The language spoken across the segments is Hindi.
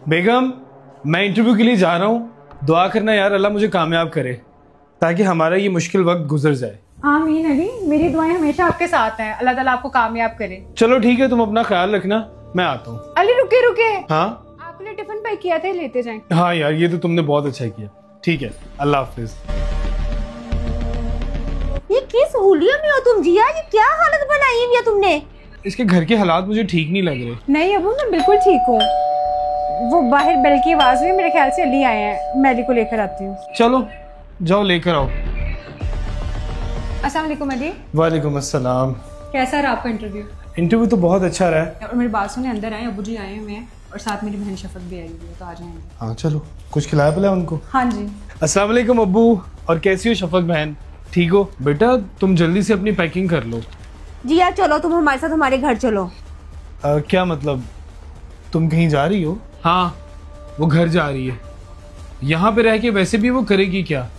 बेगम, मैं इंटरव्यू के लिए जा रहा हूँ। दुआ करना यार, अल्लाह मुझे कामयाब करे ताकि हमारा ये मुश्किल वक्त गुजर जाए। आमीन अली, मेरी दुआएं हमेशा आपके साथ हैं। अल्लाह ताला आपको कामयाब करे। चलो ठीक है, तुम अपना ख्याल रखना, मैं आता हूँ। अली रुके रुके, हाँ आपके लिए टिफिन पैक किया था, लेते जाएं। हाँ यार, ये तो तुमने बहुत अच्छा किया। ठीक है, अल्लाह हाफिज। ये किस हुलिया में हो तुम जिया? ये क्या हालत बनाई हुई है तुमने? इसके घर के हालात मुझे ठीक नहीं लग रहे। नहीं अबू, मैं बिल्कुल ठीक हूँ। वो बाहर बेल की आवाज में मेरे ख्याल से अली आए हैं, मैं अली को लेकर आती हूँ। चलो जाओ, लेकर आओ। अस्सलाम वालेकुम अली। वालेकुम अस्सलाम। कैसा रहा आपका इंटरव्यू? इंटरव्यू तो बहुत अच्छा रहा है। और मेरी बात सुने, अंदर आए, अबू जी आए हुए हैं और साथ मेरी बहन शफक भी आई हुई है, तो आ जाएंगे। हाँ चलो, कुछ खिलाया पिलाया उनको। हाँ जी। अस्सलाम वालेकुम अब्बू, और कैसी हो शफक बहन? ठीक हो बेटा? तुम जल्दी से अपनी पैकिंग कर लो। जिया चलो, तुम हमारे साथ हमारे घर चलो। क्या मतलब, तुम कहीं जा रही हो? हाँ, वो घर जा रही है। यहाँ पे रह के वैसे भी वो करेगी क्या?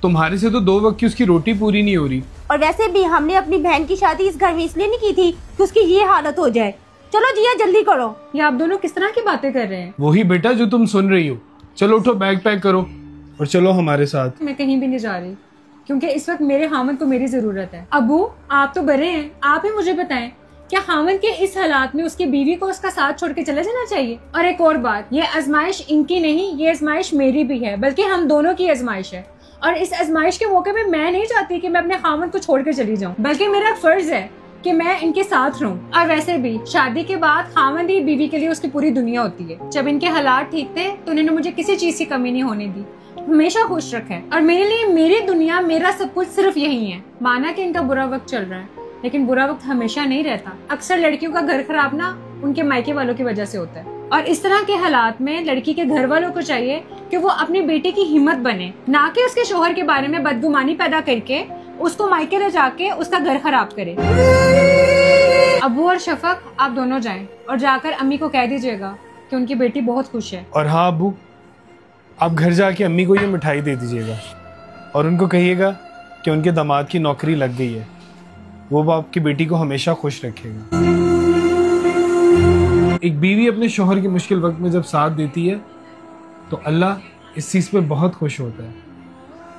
तुम्हारे से तो 2 वक्त की उसकी रोटी पूरी नहीं हो रही। और वैसे भी हमने अपनी बहन की शादी इस घर में इसलिए नहीं की थी कि उसकी ये हालत हो जाए। चलो जिया जल्दी करो। ये आप दोनों किस तरह की बातें कर रहे हैं? वही बेटा जो तुम सुन रही हो। चलो उठो, बैग पैक करो और चलो हमारे साथ। मैं कहीं भी नहीं जा रही, क्योंकि इस वक्त मेरे हामद को मेरी जरूरत है। अबू आप तो बड़े हैं, आप ही मुझे बताएं, क्या हामद के इस हालात में उसकी बीवी को उसका साथ छोड़ के चले जाना चाहिए? और एक और बात, ये आजमाइश इनकी नहीं, ये आजमाइश मेरी भी है, बल्कि हम दोनों की आजमाइश है। और इस आजमाइश के मौके पे मैं नहीं चाहती कि मैं अपने हामद को छोड़ कर चली जाऊँ, बल्कि मेरा फर्ज है कि मैं इनके साथ रहूं। और वैसे भी शादी के बाद हामद ही बीवी के लिए उसकी पूरी दुनिया होती है। जब इनके हालात ठीक थे तो उन्होंने मुझे किसी चीज की कमी नहीं होने दी, हमेशा खुश रखा है। और मेरे लिए मेरी दुनिया, मेरा सब कुछ सिर्फ यही है। माना कि इनका बुरा वक्त चल रहा है, लेकिन बुरा वक्त हमेशा नहीं रहता। अक्सर लड़कियों का घर खराब ना उनके मायके वालों की वजह से होता है। और इस तरह के हालात में लड़की के घर वालों को चाहिए कि वो अपनी बेटी की हिम्मत बने, ना कि उसके शोहर के बारे में बदगुमानी पैदा करके उसको मायके ले जाके उसका घर खराब करे। अबू और शफक, आप दोनों जाएं और जाकर अम्मी को कह दीजिएगा कि उनकी बेटी बहुत खुश है। और हाँ अब्बू, आप घर जाके अम्मी को ये मिठाई दे दीजिएगा और उनको कहिएगा कि उनके दामाद की नौकरी लग गई है। वो आपकी बेटी को हमेशा खुश रखेगा। एक बीवी अपने शोहर के मुश्किल वक्त में जब साथ देती है तो अल्लाह इस चीज़ पे बहुत खुश होता है।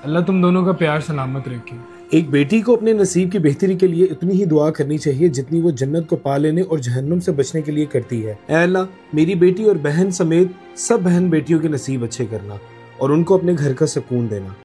अल्लाह तुम दोनों का प्यार सलामत रखे। एक बेटी को अपने नसीब की बेहतरी के लिए इतनी ही दुआ करनी चाहिए जितनी वो जन्नत को पा लेने और जहन्नुम से बचने के लिए करती है। ऐ अल्लाह, मेरी बेटी और बहन समेत सब बहन बेटियों के नसीब अच्छे करना और उनको अपने घर का सुकून देना।